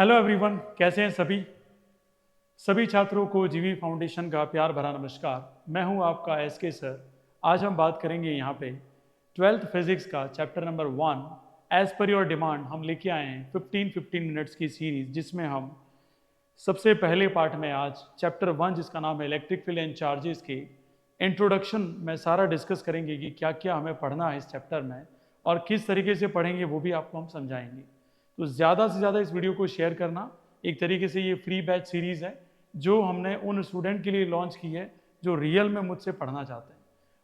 Hello everyone, कैसे हैं सभी छात्रों को जीवी फाउंडेशन का प्यार भरा नमस्कार। मैं हूं आपका एसके सर। आज हम बात करेंगे यहाँ पे ट्वेल्थ फिजिक्स का chapter number 1। As per your demand हम लेके आए हैं 15-15 मिनट्स की सीरीज, जिसमें हम सबसे पहले पार्ट में आज चैप्टर 1 जिसका नाम है इलेक्ट्रिक फील्ड एंड चार्जेस के इंट्रोडक्शन में सारा डिस्कस करेंगे कि क्या क्या हमें पढ़ना है इस चैप्टर में और किस तरीके से पढ़ेंगे वो भी आपको हम समझाएंगे। तो ज़्यादा से ज़्यादा इस वीडियो को शेयर करना। एक तरीके से ये फ्री बैच सीरीज़ है जो हमने उन स्टूडेंट के लिए लॉन्च की है जो रियल में मुझसे पढ़ना चाहते हैं।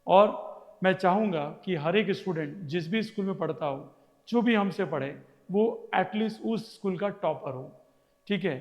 और मैं चाहूँगा कि हर एक स्टूडेंट जिस भी स्कूल में पढ़ता हो, जो भी हमसे पढ़े, वो एटलीस्ट उस स्कूल का टॉपर हो। ठीक है,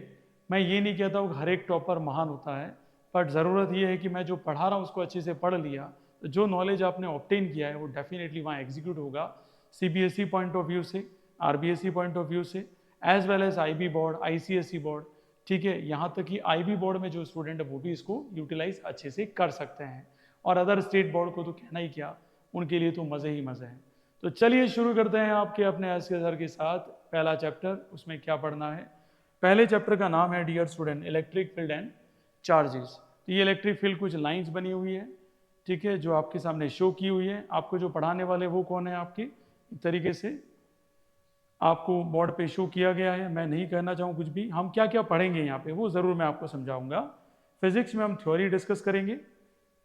मैं ये नहीं कहता हूँ कि हर एक टॉपर महान होता है, बट ज़रूरत ये है कि मैं जो पढ़ा रहा हूँ उसको अच्छे से पढ़ लिया तो जो नॉलेज आपने ऑब्टेन किया है वो डेफिनेटली वहाँ एग्जीक्यूट होगा। सीबीएसई पॉइंट ऑफ व्यू से, आरबीएसई पॉइंट ऑफ व्यू से, as well as IB board, ICSE board. ठीक है, यहाँ तक कि आईबी बोर्ड में जो स्टूडेंट है वो भी इसको यूटिलाइज अच्छे से कर सकते हैं। और अदर स्टेट बोर्ड को तो कहना ही क्या, उनके लिए तो मज़े ही मज़े हैं। तो चलिए शुरू करते हैं आपके अपने एस के सर के साथ। पहला चैप्टर, उसमें क्या पढ़ना है। पहले चैप्टर का नाम है dear student electric field and charges. तो ये इलेक्ट्रिक फील्ड कुछ लाइंस बनी हुई है, ठीक है, जो आपके सामने शो की हुई है। आपको जो पढ़ाने वाले वो कौन है आपके, एक तरीके से आपको बोर्ड पे शो किया गया है। मैं नहीं कहना चाहूँ कुछ भी, हम क्या क्या पढ़ेंगे यहाँ पे वो ज़रूर मैं आपको समझाऊंगा। फिजिक्स में हम थ्योरी डिस्कस करेंगे।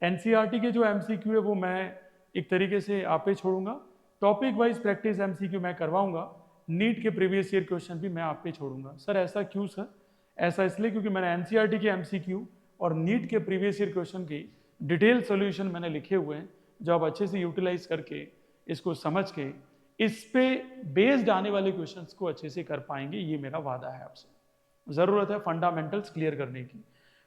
एनसीईआरटी के जो एमसीक्यू है वो मैं एक तरीके से आप पे छोड़ूंगा। टॉपिक वाइज प्रैक्टिस एमसीक्यू मैं करवाऊंगा। नीट के प्रीवियस ईयर क्वेश्चन भी मैं आप पे छोड़ूंगा। सर ऐसा क्यों सर? ऐसा इसलिए क्योंकि मैंने एनसीईआरटी के एमसीक्यू और नीट के प्रीवियस ईयर क्वेश्चन की डिटेल सोल्यूशन मैंने लिखे हुए हैं, जो आप अच्छे से यूटिलाइज करके इसको समझ के इस पे बेस्ड आने वाले क्वेश्चंस को अच्छे से कर पाएंगे। ये मेरा वादा है आपसे। ज़रूरत है फंडामेंटल्स क्लियर करने की।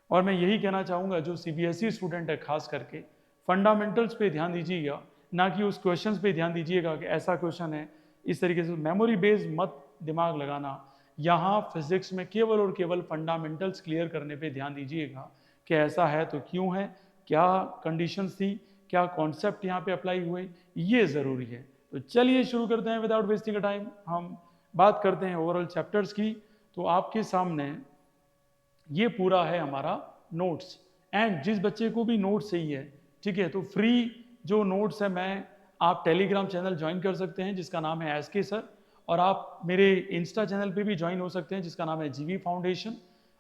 और मैं यही कहना चाहूँगा जो सीबीएसई स्टूडेंट है खास करके, फंडामेंटल्स पे ध्यान दीजिएगा, ना कि उस क्वेश्चंस पे ध्यान दीजिएगा कि ऐसा क्वेश्चन है। इस तरीके से मेमोरी बेस्ड मत दिमाग लगाना। यहाँ फिजिक्स में केवल और केवल फंडामेंटल्स क्लियर करने पे ध्यान दीजिएगा कि ऐसा है तो क्यों है, क्या कंडीशंस थी, क्या कॉन्सेप्ट यहाँ पे अप्लाई हुए, ये ज़रूरी है। तो चलिए शुरू करते हैं विदाउट वेस्टिंग टाइम। हम बात करते हैं ओवरऑल चैप्टर्स की। तो आपके सामने ये पूरा है हमारा नोट्स। एंड जिस बच्चे को भी नोट्स चाहिए, ठीक है, तो फ्री जो नोट्स है, मैं आप टेलीग्राम चैनल ज्वाइन कर सकते हैं जिसका नाम है एसके सर। और आप मेरे इंस्टा चैनल पे भी ज्वाइन हो सकते हैं जिसका नाम है जीवी फाउंडेशन।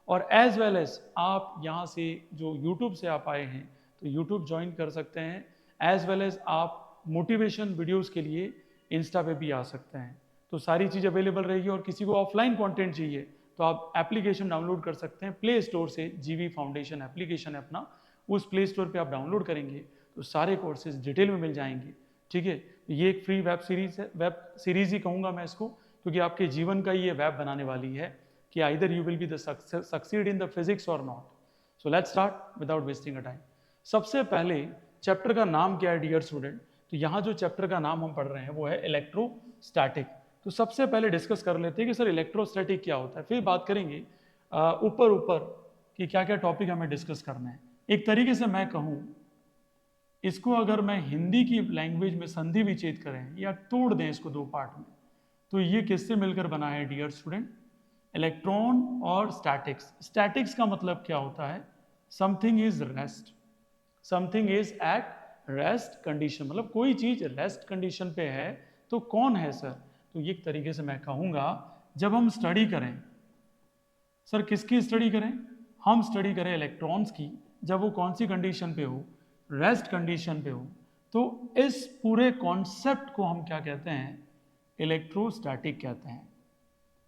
और एज वेल एज आप यहाँ से जो यूट्यूब से आप आए हैं तो यूट्यूब ज्वाइन कर सकते हैं। एज वेल एज आप मोटिवेशन वीडियोस के लिए इंस्टा पे भी आ सकते हैं। तो सारी चीज़ अवेलेबल रहेगी। और किसी को ऑफलाइन कंटेंट चाहिए तो आप एप्लीकेशन डाउनलोड कर सकते हैं प्ले स्टोर से। जीवी फाउंडेशन एप्लीकेशन है अपना, उस प्ले स्टोर पे आप डाउनलोड करेंगे तो सारे कोर्सेज डिटेल में मिल जाएंगे। ठीक है, ये एक फ्री वेब सीरीज है, वेब सीरीज ही कहूँगा मैं इसको, क्योंकि आपके जीवन का ये वेब बनाने वाली है कि either you will be the succeed in the physics और not. So let's start without wasting a time. सबसे पहले चैप्टर का नाम क्या है डियर स्टूडेंट? तो यहाँ जो चैप्टर का नाम हम पढ़ रहे हैं वो है इलेक्ट्रोस्टैटिक। तो सबसे पहले डिस्कस कर लेते हैं कि सर इलेक्ट्रोस्टैटिक क्या होता है, फिर बात करेंगे ऊपर ऊपर कि क्या क्या टॉपिक हमें डिस्कस करना है। एक तरीके से मैं कहूँ, इसको अगर मैं हिंदी की लैंग्वेज में संधि विच्छेद करें या तोड़ दें इसको दो पार्ट में, तो ये किससे मिलकर बना है डियर स्टूडेंट? इलेक्ट्रॉन और स्टैटिक्स। स्टैटिक्स का मतलब क्या होता है? Something is rest, something is at rest condition, मतलब कोई चीज रेस्ट कंडीशन पे है तो कौन है सर? तो ये एक तरीके से मैं कहूंगा, जब हम स्टडी करें, सर किसकी स्टडी करें? हम स्टडी करें इलेक्ट्रॉन्स की, जब वो कौन सी कंडीशन पे हो? रेस्ट कंडीशन पे हो। तो इस पूरे कॉन्सेप्ट को हम क्या कहते हैं? इलेक्ट्रोस्टैटिक कहते हैं।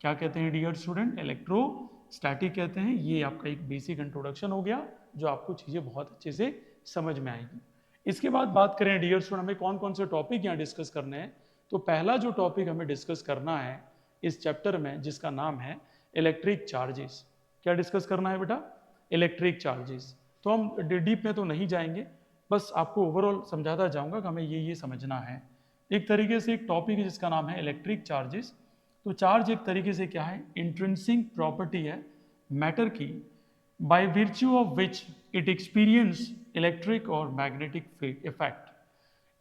क्या कहते हैं डियर स्टूडेंट? इलेक्ट्रोस्टैटिक कहते हैं। ये आपका एक बेसिक इंट्रोडक्शन हो गया जो आपको चीज़ें बहुत अच्छे से समझ में आएगी। इसके बाद बात करें डियर स्टूडेंट हमें कौन कौन से टॉपिक यहाँ डिस्कस करने हैं। तो पहला जो टॉपिक हमें डिस्कस करना है इस चैप्टर में, जिसका नाम है इलेक्ट्रिक चार्जेस। क्या डिस्कस करना है बेटा? Electric charges. तो हम डीप में तो नहीं जाएंगे, बस आपको ओवरऑल समझाता जाऊंगा कि हमें ये समझना है। एक तरीके से एक टॉपिक है जिसका नाम है इलेक्ट्रिक चार्जेस। तो चार्ज एक तरीके से क्या है? इंट्रिंसिक प्रॉपर्टी है मैटर की, by virtue of which it experience electric और मैग्नेटिक इफेक्ट।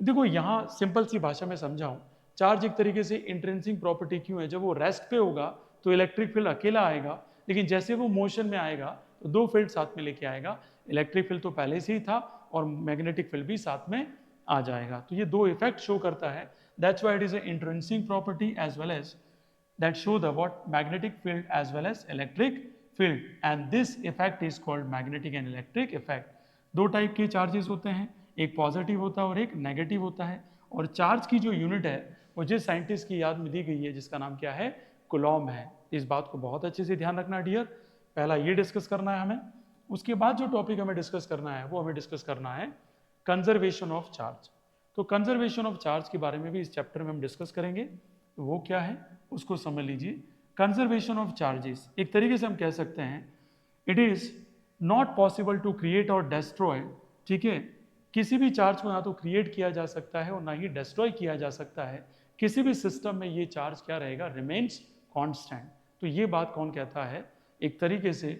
देखो यहाँ सिंपल सी भाषा में समझाऊं, चार्ज एक तरीके से इंट्रिंसिक प्रॉपर्टी क्यों है? जब वो रेस्ट पे होगा तो इलेक्ट्रिक फील्ड अकेला आएगा, लेकिन जैसे वो मोशन में आएगा तो दो फील्ड साथ में लेके आएगा। इलेक्ट्रिक फील्ड तो पहले से ही था और मैग्नेटिक फील्ड भी साथ में आ जाएगा। तो ये दो इफेक्ट शो करता है। That's why it is a intrinsic property as well as that show the what magnetic field as well as electric field, and this effect is called magnetic and electric effect। दो type के charges होते हैं, एक positive होता है और एक negative होता है। और चार्ज की जो यूनिट है वो जिस साइंटिस्ट की याद में दी गई है जिसका नाम क्या है, कूलॉम है। इस बात को बहुत अच्छे से ध्यान रखना डियर। पहला ये डिस्कस करना है हमें, उसके बाद जो टॉपिक हमें डिस्कस करना है वो हमें डिस्कस करना है कंजर्वेशन ऑफ चार्ज। तो कंजर्वेशन ऑफ चार्ज के बारे में भी इस चैप्टर में हम डिस्कस करेंगे। तो वो क्या है उसको समझ लीजिए। कंजर्वेशन ऑफ चार्जेस, एक तरीके से हम कह सकते हैं it is not possible to create और डेस्ट्रॉय। ठीक है, किसी भी चार्ज को ना तो क्रिएट किया जा सकता है और ना ही डिस्ट्रॉय किया जा सकता है। किसी भी सिस्टम में ये चार्ज क्या रहेगा, रिमेन्स कांस्टेंट। तो ये बात कौन कहता है, एक तरीके से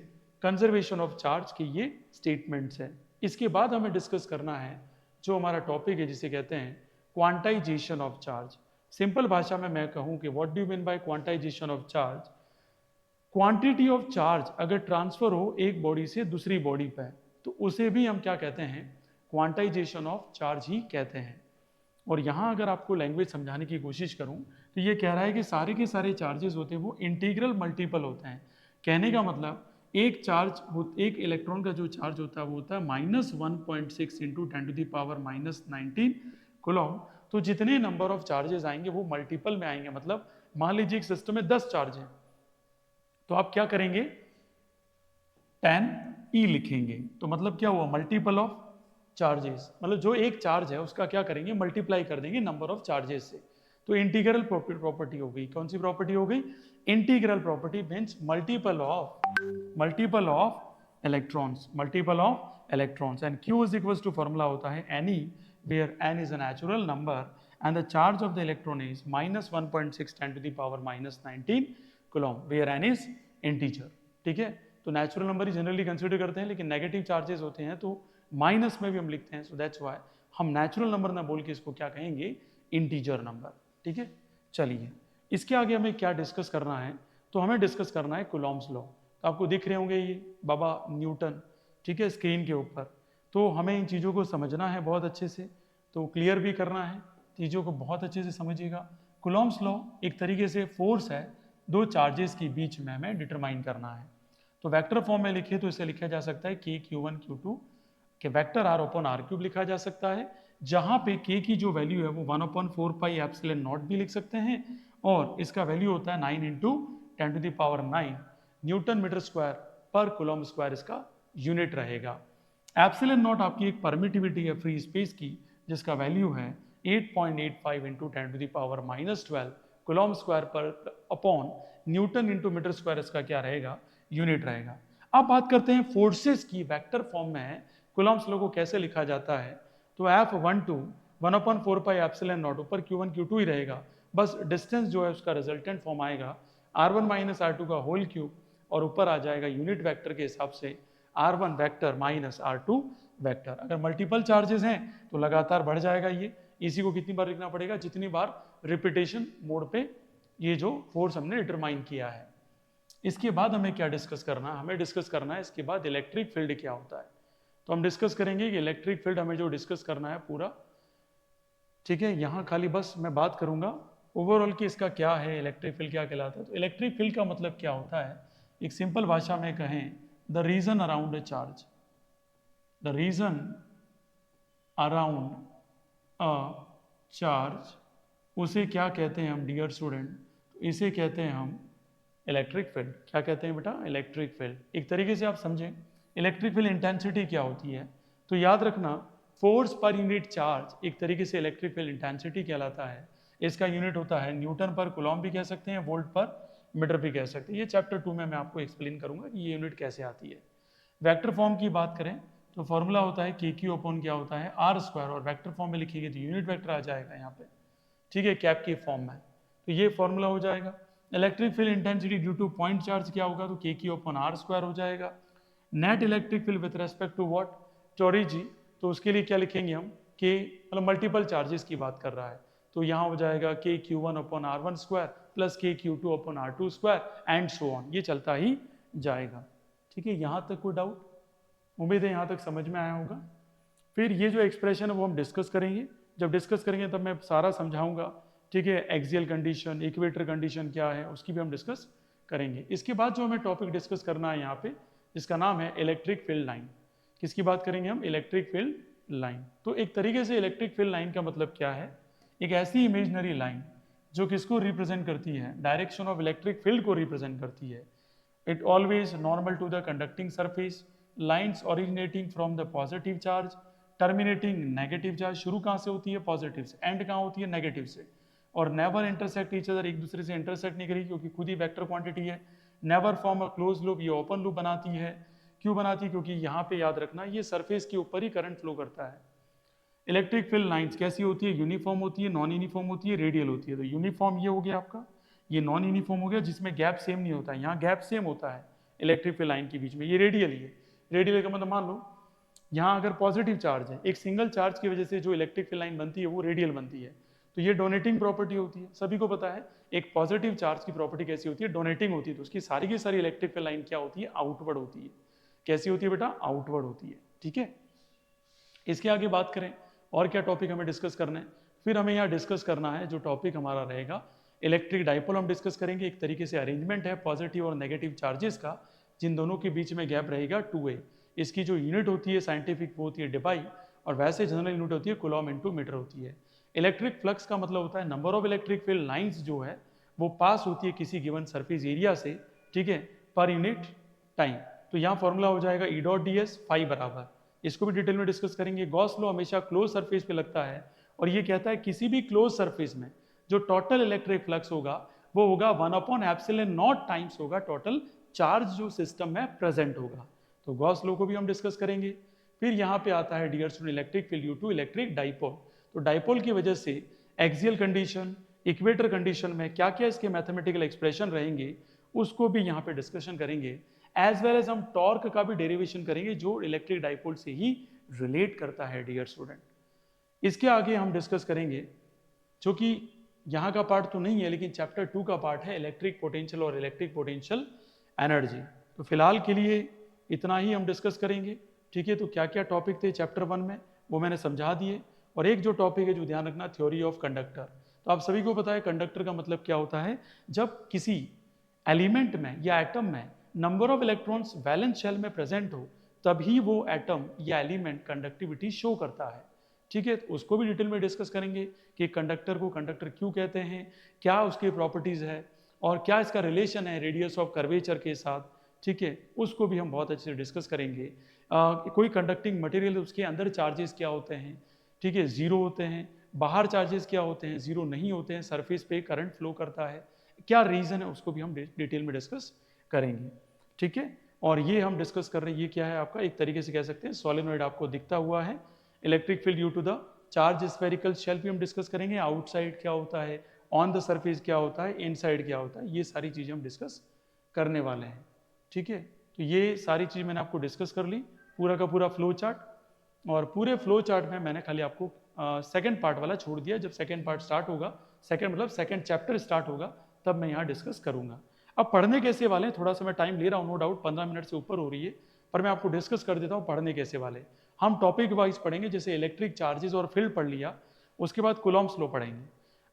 कंजर्वेशन ऑफ चार्ज के ये स्टेटमेंट्स है। इसके बाद हमें डिस्कस करना है जो हमारा टॉपिक है जिसे कहते हैं क्वांटाइजेशन ऑफ चार्ज। सिंपल भाषा में मैं कहूं कि what do you mean by quantization of charge, quantity of charge अगर ट्रांसफर हो एक बॉडी से दूसरी बॉडी पे तो उसे भी हम क्या कहते हैं, क्वांटाइजेशन ऑफ चार्ज ही कहते हैं। और यहाँ अगर आपको लैंग्वेज समझाने की कोशिश करूँ तो ये कह रहा है कि सारे के सारे चार्जेस होते हैं वो इंटीग्रल मल्टीपल होते हैं। कहने का मतलब एक चार्ज, एक इलेक्ट्रॉन का जो चार्ज होता है वो होता है -1.6 इंटू 10⁻⁻19 कूलॉम। तो जितने नंबर ऑफ चार्जेस आएंगे वो मल्टीपल में आएंगे। मतलब मान लीजिए एक सिस्टम में 10 चार्ज हैं तो आप क्या करेंगे, 10e लिखेंगे। तो मतलब क्या हुआ, मल्टीपल ऑफ चार्जेस। मतलब जो एक चार्ज है उसका क्या करेंगे, मल्टीप्लाई कर देंगे नंबर ऑफ चार्जेस से। तो इंटीग्रल प्रॉपर्टी हो गई। कौन सी प्रॉपर्टी हो गई, integral property means multiple of electrons, multiple of electrons. And Q is equals to formula होता है Ne, where n is a natural number and the charge of the electron is -1.6 10⁻⁻19 coulomb, where n is integer। ठीक है, तो natural number ही generally consider करते हैं, लेकिन negative charges होते हैं तो माइनस में भी हम लिखते हैं। सो दैट्स व्हाई हम नेचुरल नंबर ना बोल के इसको क्या कहेंगे, इंटीजर नंबर। ठीक है, चलिए इसके आगे हमें क्या डिस्कस करना है, तो हमें डिस्कस करना है कूलॉम्स लॉ। तो आपको दिख रहे होंगे ये बाबा न्यूटन, ठीक है, स्क्रीन के ऊपर। तो हमें इन चीज़ों को समझना है बहुत अच्छे से, तो क्लियर भी करना है, चीज़ों को बहुत अच्छे से समझिएगा। कूलॉम्स लॉ एक तरीके से फोर्स है दो चार्जेस के बीच में हमें डिटरमाइन करना है। तो वेक्टर फॉर्म में लिखिए तो इसे लिखा जा सकता है k q1 q2 के वेक्टर r अपॉन r³ लिखा जा सकता है, जहाँ पे k की जो वैल्यू है वो 1/4πε0 भी लिख सकते हैं और इसका वैल्यू होता है 9 × 10⁹ न्यूटन मीटर स्क्वायर पर कूलॉम स्क्वायर इसका यूनिट रहेगा। ε0 आपकी एक परमिटिविटी है फ्री स्पेस की जिसका वैल्यू है 8.85 × 10⁻⁻12 कूलॉम स्क्वायर पर upon newton into metre square इसका क्या रहेगा, यूनिट रहेगा। अब बात करते हैं फोर्सेस की, वेक्टर फॉर्म में है कूलॉम्स लॉ को कैसे लिखा जाता है। तो F12 1/4πε0 ऊपर Q1 Q2 ही रहेगा, बस डिस्टेंस जो है उसका रिजल्टेंट फॉर्म आएगा R1 - R2 का होल क्यूब और ऊपर आ जाएगा यूनिट वेक्टर के हिसाब से R1 vector minus R2 vector. अगर मल्टीपल चार्जेस हैं तो लगातार बढ़ जाएगा ये, इसी को कितनी बार लिखना पड़ेगा, जितनी बार रिपीटेशन मोड पे ये जो फोर्स हमने डिटरमाइन किया है। इसके बाद हमें क्या डिस्कस करना है, हमें डिस्कस करना है इसके बाद इलेक्ट्रिक फील्ड क्या होता है। तो हम डिस्कस करेंगे कि इलेक्ट्रिक फील्ड हमें जो डिस्कस करना है पूरा, ठीक है। यहाँ खाली बस मैं बात करूंगा ओवरऑल कि इसका क्या है, इलेक्ट्रिक फील्ड क्या कहलाता है। तो इलेक्ट्रिक फील्ड का मतलब क्या होता है, एक सिंपल भाषा में कहें, the region around a charge, the region around a charge, उसे क्या कहते हैं हम डियर स्टूडेंट, तो इसे कहते हैं हम इलेक्ट्रिक फील्ड। क्या कहते हैं बेटा, इलेक्ट्रिक फील्ड। एक तरीके से आप समझें इलेक्ट्रिक फील्ड इंटेंसिटी क्या होती है, तो याद रखना फोर्स पर यूनिट चार्ज एक तरीके से इलेक्ट्रिक फील्ड इंटेंसिटी कहलाता है। इसका यूनिट होता है न्यूटन पर कूलॉम भी कह सकते हैं, वोल्ट पर मीटर भी कह सकते हैं। ये चैप्टर 2 में मैं आपको एक्सप्लेन करूंगा कि ये यूनिट कैसे आती है। वेक्टर फॉर्म की बात करें तो फॉर्मूला होता है KQ अपॉन क्या होता है R², और वेक्टर फॉर्म में लिखिएगा तो यूनिट वेक्टर आ जाएगा यहाँ पे, ठीक है, कैप की फॉर्म में। तो ये फॉर्मूला हो जाएगा। Electric field intensity due to point charge क्या होगा, तो KQ अपॉन R² हो जाएगा। Net electric field with respect to what, टोरी जी, तो उसके लिए क्या लिखेंगे हम, के मतलब मल्टीपल चार्जेस की बात कर रहा है तो यहाँ हो जाएगा K Q one upon R one square plus K Q two upon R two square and so on, ये चलता ही जाएगा। ठीक है, यहाँ तक कोई डाउट? उम्मीद है यहाँ तक समझ में आया होगा। फिर ये जो एक्सप्रेशन है वो हम डिस्कस करेंगे, जब डिस्कस करेंगे तब मैं सारा समझाऊंगा। ठीक है, एक्सियल कंडीशन, इक्वेटर कंडीशन क्या है उसकी भी हम डिस्कस करेंगे। इसके बाद जो हमें टॉपिक डिस्कस करना है यहाँ पे, जिसका नाम है इलेक्ट्रिक फील्ड लाइन। किसकी बात करेंगे हम? Electric field line. तो एक तरीके से इलेक्ट्रिक फील्ड लाइन का मतलब क्या है? एक ऐसी इमेजनरी लाइन जो किसको रिप्रेजेंट करती है? डायरेक्शन ऑफ इलेक्ट्रिक फील्ड को रिप्रेजेंट करती है। It always normal to the conducting surface, lines originating from the positive charge, terminating negative charge. शुरू कहाँ से होती है? पॉजिटिव से, एंड कहाँ होती है? नेगेटिव से। और नेवर इंटरसेक्ट ईच अदर, एक दूसरे से इंटरसेक्ट नहीं करेगी क्योंकि खुद ही वेक्टर क्वांटिटी है। Never form a close loop, ये ओपन लूप बनाती है। क्यों बनाती है? क्योंकि यहाँ पे याद रखना ये सरफेस के ऊपर ही करंट फ्लो करता है। इलेक्ट्रिक फील्ड लाइंस कैसी होती है? यूनिफॉर्म होती है, नॉन यूनिफॉर्म होती है, रेडियल होती है। तो यूनिफॉर्म ये हो गया आपका, ये नॉन यूनिफॉर्म हो गया जिसमें गैप सेम नहीं होता है। यहाँ गैप सेम होता है इलेक्ट्रिक फील्ड लाइन के बीच में, ये रेडियल ही है। रेडियल का मतलब मान लो यहाँ अगर पॉजिटिव चार्ज है, एक सिंगल चार्ज की वजह से जो इलेक्ट्रिक फील्ड लाइन बनती है वो रेडियल बनती है। तो ये डोनेटिंग प्रॉपर्टी होती है, सभी को पता है। एक पॉजिटिव चार्ज की प्रॉपर्टी कैसी होती है? डोनेटिंग होती है। तो उसकी सारी की सारी इलेक्ट्रिक फील्ड लाइन क्या होती है? आउटवर्ड होती है। कैसी होती है बेटा? आउटवर्ड होती है। ठीक है, इसके आगे बात करें और क्या टॉपिक हमें डिस्कस करना है। फिर हमें यहाँ डिस्कस करना है जो टॉपिक हमारा रहेगा इलेक्ट्रिक डाइपोल, हम डिस्कस करेंगे। एक तरीके से अरेंजमेंट है पॉजिटिव और नेगेटिव चार्जेस का, जिन दोनों के बीच में गैप रहेगा 2a। इसकी जो यूनिट होती है साइंटिफिक वो होती है डिबाई, और वैसे जनरल यूनिट होती है कूलॉम इनटू मीटर होती है। इलेक्ट्रिक फ्लक्स का मतलब होता है number of electric field lines जो है वो पास होती है किसी गिवन सरफेस एरिया से, ठीक है, पर यूनिट टाइम। तो यहाँ फॉर्मूला हो जाएगा E dot D S phi बराबर, इसको भी डिटेल में डिस्कस करेंगे। गॉस लॉ हमेशा क्लोज सरफेस पे लगता है और ये कहता है किसी भी क्लोज सरफेस में जो टोटल इलेक्ट्रिक फ्लक्स होगा वो होगा 1/ε0 टाइम्स होगा टोटल चार्ज जो सिस्टम में प्रेजेंट होगा। तो गॉस लॉ को भी हम डिस्कस करेंगे। फिर यहाँ पे आता है dear student electric field due to electric dipole. तो डाइपोल की वजह से एक्सियल कंडीशन, इक्वेटर कंडीशन में क्या क्या इसके मैथमेटिकल एक्सप्रेशन रहेंगे उसको भी यहाँ पे डिस्कशन करेंगे। एज वेल एज हम टॉर्क का भी डेरिवेशन करेंगे जो इलेक्ट्रिक डाइपोल से ही रिलेट करता है डियर स्टूडेंट। इसके आगे हम डिस्कस करेंगे, जो कि यहाँ का पार्ट तो नहीं है लेकिन चैप्टर 2 का पार्ट है, इलेक्ट्रिक पोटेंशियल और इलेक्ट्रिक पोटेंशियल एनर्जी। तो फिलहाल के लिए इतना ही हम डिस्कस करेंगे। ठीक है, तो क्या क्या टॉपिक थे चैप्टर 1 में वो मैंने समझा दिए। और एक जो टॉपिक है जो ध्यान रखना, थ्योरी ऑफ कंडक्टर। तो आप सभी को पता है कंडक्टर का मतलब क्या होता है। जब किसी एलिमेंट में या एटम में number of electrons valence shell में प्रेजेंट हो तभी वो एटम या एलिमेंट कंडक्टिविटी शो करता है। ठीक है, तो उसको भी डिटेल में डिस्कस करेंगे कि कंडक्टर को कंडक्टर क्यों कहते हैं, क्या उसकी प्रॉपर्टीज है और क्या इसका रिलेशन है रेडियस ऑफ कर्वेचर के साथ। ठीक है, उसको भी हम बहुत अच्छे से डिस्कस करेंगे। कोई कंडक्टिंग मटेरियल उसके अंदर चार्जेस क्या होते हैं, ठीक है, जीरो होते हैं, बाहर चार्जेस क्या होते हैं, जीरो नहीं होते हैं, सरफेस पे करंट फ्लो करता है, क्या रीजन है उसको भी हम डिटेल में डिस्कस करेंगे। ठीक है, और ये हम डिस्कस कर रहे हैं, ये क्या है आपका, एक तरीके से कह सकते हैं सोलेनॉइड आपको दिखता हुआ है। Electric field due to the charge spherical shell भी हम डिस्कस करेंगे। आउटसाइड क्या होता है, ऑन द सरफेस क्या होता है, इनसाइड क्या होता है, ये सारी चीजें हम डिस्कस करने वाले हैं। ठीक है, तो ये सारी चीज मैंने आपको डिस्कस कर ली, पूरा का पूरा फ्लो चार्ट। और पूरे फ्लो चार्ट में मैंने खाली आपको सेकंड पार्ट वाला छोड़ दिया। जब सेकंड पार्ट स्टार्ट होगा, सेकंड मतलब सेकंड चैप्टर स्टार्ट होगा, तब मैं यहाँ डिस्कस करूंगा। अब पढ़ने कैसे वाले हैं, थोड़ा सा मैं टाइम ले रहा हूँ, नो डाउट 15 मिनट से ऊपर हो रही है, पर मैं आपको डिस्कस कर देता हूँ पढ़ने कैसे वाले। हम टॉपिक वाइज पढ़ेंगे, जैसे इलेक्ट्रिक चार्जेस और फील्ड पढ़ लिया, उसके बाद कूलॉम्स लॉ पढ़ेंगे।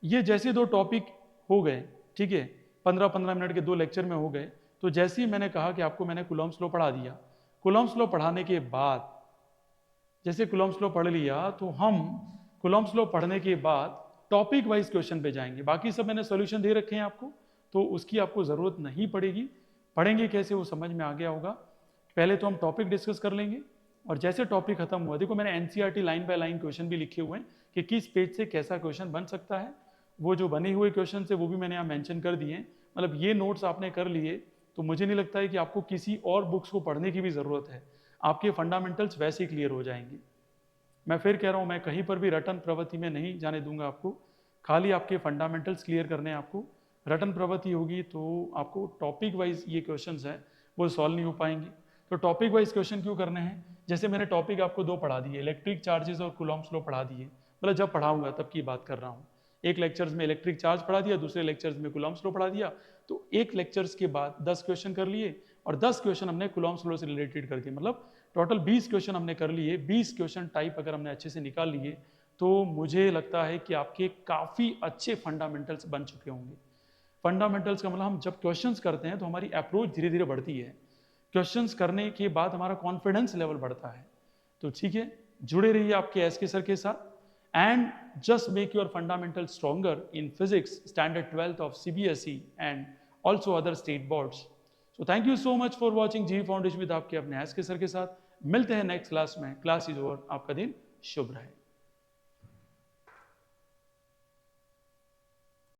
ये जैसे दो टॉपिक हो गए, ठीक है, 15-15 मिनट के 2 लेक्चर में हो गए, तो जैसे ही मैंने कहा कि आपको मैंने कूलॉम्स लॉ पढ़ा दिया, कूलॉम्स लॉ पढ़ाने के बाद जैसे कूलॉम्स लॉ पढ़ लिया तो हम कूलॉम्स लॉ पढ़ने के बाद टॉपिक वाइज क्वेश्चन पे जाएंगे। बाकी सब मैंने सॉल्यूशन दे रखे हैं आपको, तो उसकी आपको ज़रूरत नहीं पड़ेगी। पढ़ेंगे कैसे वो समझ में आ गया होगा। पहले तो हम टॉपिक डिस्कस कर लेंगे और जैसे टॉपिक खत्म हुआ, देखो मैंने NCERT line by line question भी लिखे हुए हैं कि किस पेज से कैसा क्वेश्चन बन सकता है। वो जो बने हुए क्वेश्चन है वो भी मैंने यहाँ मेंशन कर दिए हैं। मतलब ये नोट्स आपने कर लिए तो मुझे नहीं लगता है कि आपको किसी और बुक्स को पढ़ने की भी ज़रूरत है, आपके फंडामेंटल्स वैसे ही क्लियर हो जाएंगे। मैं फिर कह रहा हूँ, मैं कहीं पर भी रटन प्रवृत्ति में नहीं जाने दूंगा आपको, खाली आपके फंडामेंटल्स क्लियर करने हैं आपको। रटन प्रवृत्ति होगी तो आपको टॉपिक वाइज ये क्वेश्चंस हैं वो सॉल्व नहीं हो पाएंगे। तो टॉपिक वाइज क्वेश्चन क्यों करने हैं, जैसे मैंने टॉपिक आपको 2 पढ़ा दिए, इलेक्ट्रिक चार्जेस और कूलॉम्स लॉ पढ़ा दिए, मतलब जब पढ़ाऊंगा तब की बात कर रहा हूँ। एक लेक्चर्स में इलेक्ट्रिक चार्ज पढ़ा दिया, दूसरे लेक्चर्स में कूलम्ब्स लॉ पढ़ा दिया, तो एक लेक्चर्स के बाद 10 क्वेश्चन कर लिए और 10 क्वेश्चन हमने कूलम्ब्स लॉ से रिलेटेड कर दिए, मतलब टोटल 20 क्वेश्चन हमने कर लिए। 20 क्वेश्चन टाइप अगर हमने अच्छे से निकाल लिए तो मुझे लगता है कि आपके काफ़ी अच्छे फंडामेंटल्स बन चुके होंगे। फंडामेंटल्स का मतलब हम जब क्वेश्चंस करते हैं तो हमारी अप्रोच धीरे धीरे बढ़ती है, क्वेश्चंस करने के बाद हमारा कॉन्फिडेंस लेवल बढ़ता है। तो ठीक है, जुड़े रहिए आपके एसके सर के साथ and just make your fundamental stronger in physics standard 12th of CBSE and also other state boards. So thank you so much for watching G foundation with आपके अपने एसके सर के साथ। मिलते हैं next class में। Class is over. आपका दिन शुभ रहे।